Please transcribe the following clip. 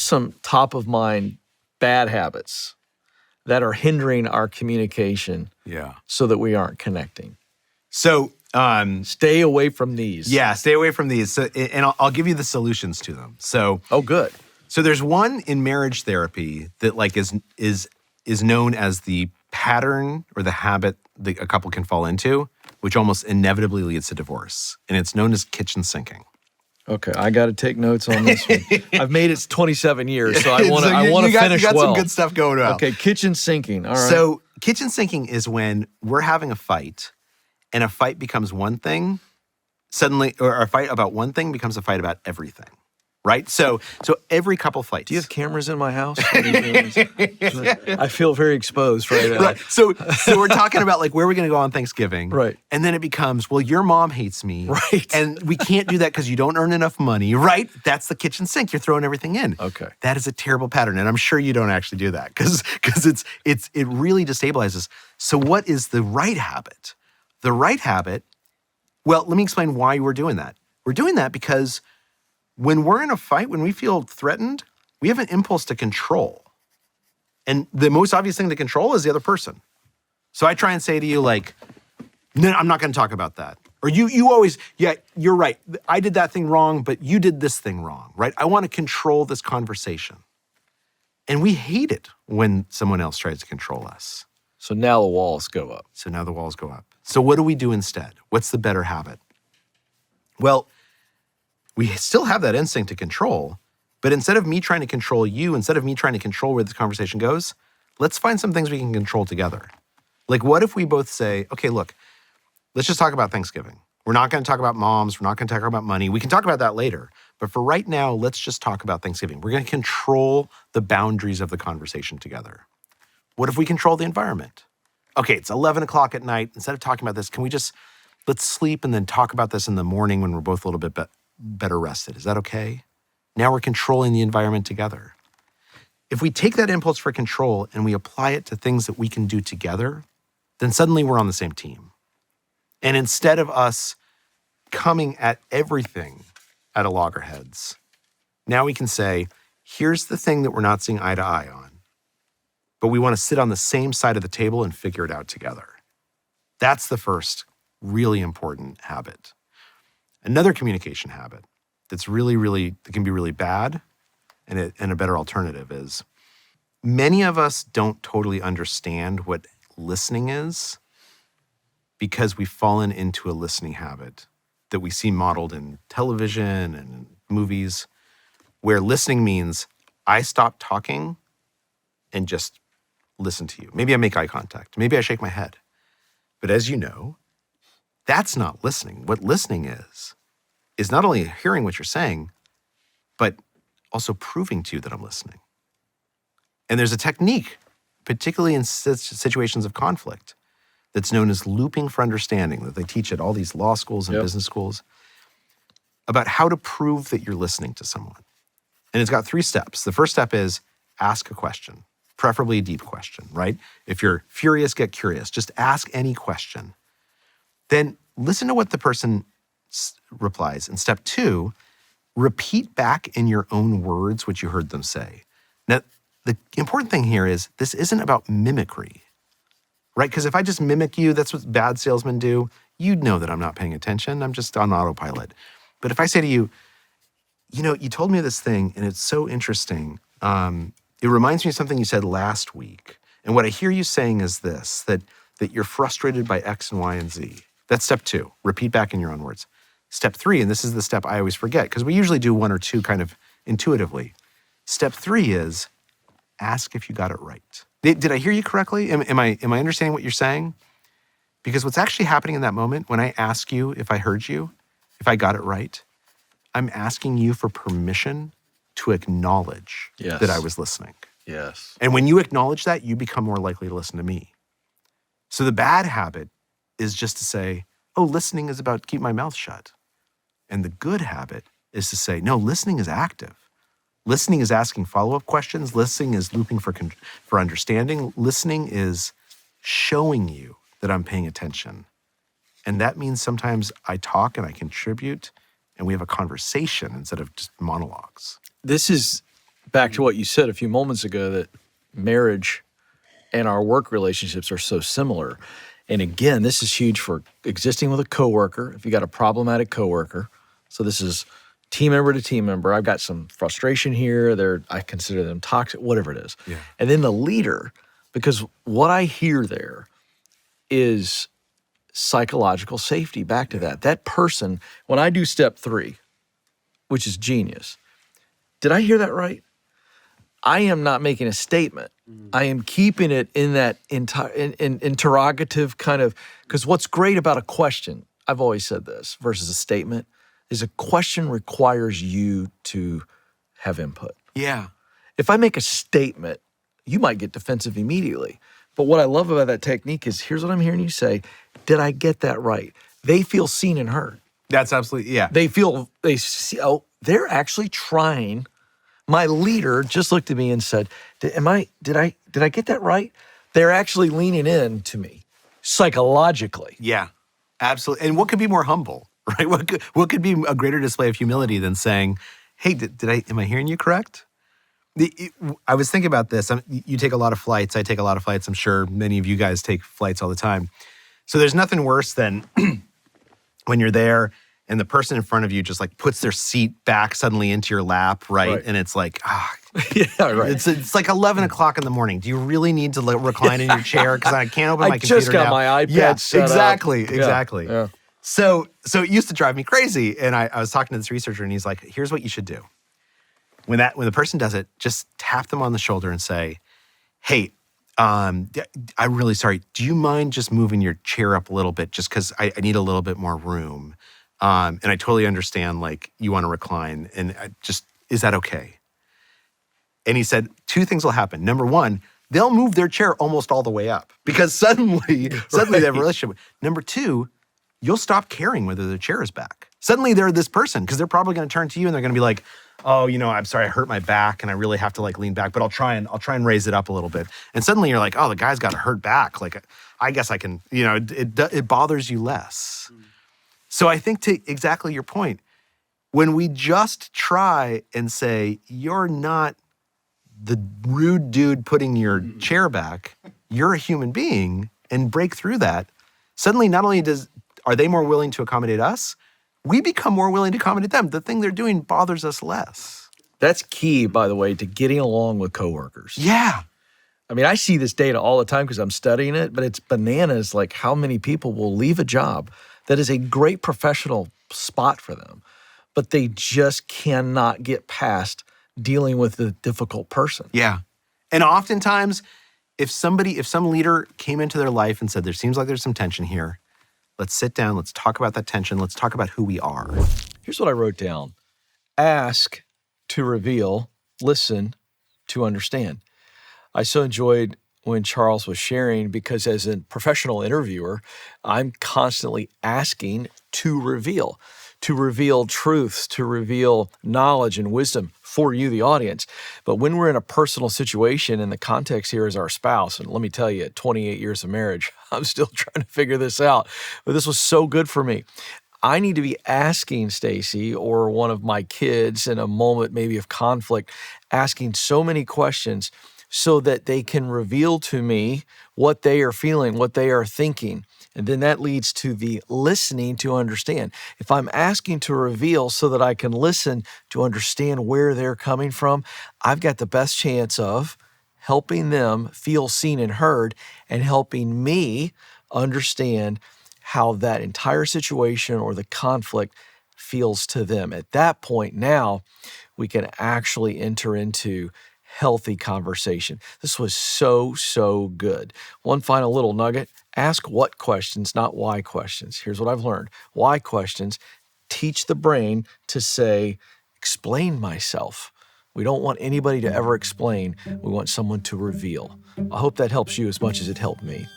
some top of mind bad habits that are hindering our communication so that we aren't connecting? So stay away from these. Yeah, stay away from these. So, and I'll give you the solutions to them. So good. So there's one in marriage therapy that like is known as the pattern or the habit that a couple can fall into, which almost inevitably leads to divorce. And it's known as kitchen sinking. Okay, I got to take notes on this one. I've made it 27 years, so I want to finish well. You got some good stuff going on. Okay, kitchen sinking. All right. So kitchen sinking is when we're having a fight, and a fight becomes one thing suddenly, or a fight about one thing becomes a fight about everything. Right? So every couple fights. Do you have cameras in my house? I feel very exposed right now. Right. So we're talking about like where we're going to go on Thanksgiving. Right. And then it becomes, well, your mom hates me. Right. And we can't do that because you don't earn enough money. Right? That's the kitchen sink. You're throwing everything in. Okay. That is a terrible pattern. And I'm sure you don't actually do that because it really destabilizes. So what is the right habit? The right habit, well, let me explain why we're doing that. We're doing that because when we're in a fight, when we feel threatened, we have an impulse to control. And the most obvious thing to control is the other person. So I try and say to you like, no, I'm not going to talk about that. Or you always, yeah, you're right. I did that thing wrong, but you did this thing wrong, right? I want to control this conversation. And we hate it when someone else tries to control us. So now the walls go up. So what do we do instead? What's the better habit? Well, we still have that instinct to control, but instead of me trying to control you, instead of me trying to control where this conversation goes, let's find some things we can control together. Like what if we both say, okay, look, let's just talk about Thanksgiving. We're not going to talk about moms. We're not going to talk about money. We can talk about that later. But for right now, let's just talk about Thanksgiving. We're going to control the boundaries of the conversation together. What if we control the environment? Okay, it's 11 o'clock at night. Instead of talking about this, let's sleep and then talk about this in the morning when we're both a little bit better rested. Is that okay? Now we're controlling the environment together. If we take that impulse for control and we apply it to things that we can do together, then suddenly we're on the same team. And instead of us coming at everything at a loggerheads, now we can say, here's the thing that we're not seeing eye to eye on, but we want to sit on the same side of the table and figure it out together. That's the first really important habit. Another communication habit that can be really bad and a better alternative is many of us don't totally understand what listening is because we've fallen into a listening habit that we see modeled in television and in movies where listening means I stop talking and just listen to you. Maybe I make eye contact. Maybe I shake my head. But as you know, that's not listening. What listening is not only hearing what you're saying, but also proving to you that I'm listening. And there's a technique, particularly in situations of conflict, that's known as looping for understanding that they teach at all these law schools and business schools about how to prove that you're listening to someone. And it's got 3 steps. The first step is ask a question, preferably a deep question, right? If you're furious, get curious. Just ask any question. Then listen to what the person replies. And step 2, repeat back in your own words what you heard them say. Now, the important thing here is this isn't about mimicry, right? Because if I just mimic you, that's what bad salesmen do. You'd know that I'm not paying attention. I'm just on autopilot. But if I say to you, you told me this thing and it's so interesting. It reminds me of something you said last week. And what I hear you saying is this, that you're frustrated by X and Y and Z. That's step 2, repeat back in your own words. Step 3, and this is the step I always forget because we usually do 1 or 2 kind of intuitively. Step 3 is ask if you got it right. Did I hear you correctly? Am I understanding what you're saying? Because what's actually happening in that moment when I ask you if I heard you, if I got it right, I'm asking you for permission to acknowledge that I was listening. Yes. And when you acknowledge that, you become more likely to listen to me. So the bad habit is just to say, oh, listening is about keep my mouth shut. And the good habit is to say, no, listening is active. Listening is asking follow-up questions. Listening is looping for understanding. Listening is showing you that I'm paying attention. And that means sometimes I talk and I contribute and we have a conversation instead of just monologues. This is back to what you said a few moments ago, that marriage and our work relationships are so similar. And again, this is huge for existing with a coworker. If you got a problematic coworker, so this is team member to team member. I've got some frustration here. I consider them toxic, whatever it is. Yeah. And then the leader, because what I hear there is psychological safety. Back to that. That person, when I do step 3, which is genius, did I hear that right? I am not making a statement. I am keeping it in that interrogative kind of, because what's great about a question, I've always said this, versus a statement, is a question requires you to have input. Yeah. If I make a statement, you might get defensive immediately. But what I love about that technique is, here's what I'm hearing you say. Did I get that right? They feel seen and heard. That's absolutely, yeah. They see, oh, they're actually trying. My leader just looked at me and said, did I get that right? They're actually leaning in to me psychologically. Yeah, absolutely. And what could be more humble, right? What could be a greater display of humility than saying, hey, am I hearing you correct? I was thinking about this. You take a lot of flights. I take a lot of flights. I'm sure many of you guys take flights all the time. So there's nothing worse than when you're there and the person in front of you just like puts their seat back suddenly into your lap, right? And it's like, yeah, right. It's like 11 o'clock in the morning. Do you really need to recline in your chair? Because I can't open my computer I just got now. my iPad set exactly, up. Exactly. Yeah. So it used to drive me crazy. And I was talking to this researcher and he's like, here's what you should do. When the person does it, just tap them on the shoulder and say, hey, I'm really sorry. Do you mind just moving your chair up a little bit just because I need a little bit more room? And I totally understand, like, you want to recline. And is that okay? And he said, 2 things will happen. Number 1, they'll move their chair almost all the way up because suddenly they have a relationship. Number 2, you'll stop caring whether their chair is back. Suddenly they're this person because they're probably going to turn to you and they're going to be like, oh, I'm sorry, I hurt my back and I really have to like lean back, but I'll try and raise it up a little bit. And suddenly you're like, oh, the guy's got a hurt back. Like, I guess I can, it bothers you less. So I think, to exactly your point, when we just try and say, you're not the rude dude putting your chair back, you're a human being, and break through that, suddenly not only are they more willing to accommodate us, we become more willing to accommodate them. The thing they're doing bothers us less. That's key, by the way, to getting along with coworkers. Yeah. I mean, I see this data all the time because I'm studying it, but it's bananas like how many people will leave a job that is a great professional spot for them, but they just cannot get past dealing with the difficult person. Yeah. And oftentimes, if some leader came into their life and said, there seems like there's some tension here, let's sit down, let's talk about that tension, let's talk about who we are. Here's what I wrote down. Ask to reveal, listen to understand. I so enjoyed when Charles was sharing because as a professional interviewer, I'm constantly asking to reveal truths, to reveal knowledge and wisdom for you, the audience. But when we're in a personal situation and the context here is our spouse, and let me tell you, at 28 years of marriage, I'm still trying to figure this out, but this was so good for me. I need to be asking Stacy or one of my kids in a moment maybe of conflict, asking so many questions so that they can reveal to me what they are feeling, what they are thinking. And then that leads to the listening to understand. If I'm asking to reveal so that I can listen to understand where they're coming from, I've got the best chance of helping them feel seen and heard and helping me understand how that entire situation or the conflict feels to them. At that point now, we can actually enter into healthy conversation. This was so good. One final little nugget, ask what questions, not why questions. Here's what I've learned. Why questions teach the brain to say, explain myself. We don't want anybody to ever explain. We want someone to reveal. I hope that helps you as much as it helped me.